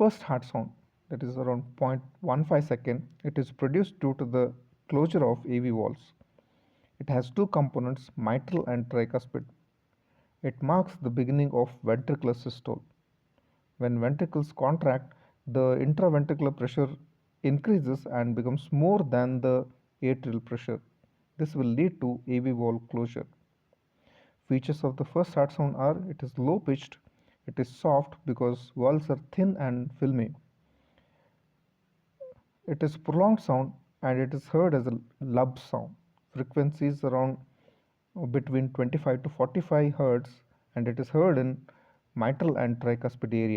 first heart sound, that is around 0.15 second. It is produced due to the closure of AV valves. It has two components, mitral and tricuspid. It marks the beginning of ventricular systole. When ventricles contract, the intraventricular pressure increases and becomes more than the atrial pressure. This will lead to AV valve closure. Features of the first heart sound are: it is low pitched, it is soft because valves are thin and filmy, it is prolonged sound, and it is heard as a lub sound. Frequencies around between 25 to 45 Hz, and it is heard in mitral and tricuspid area.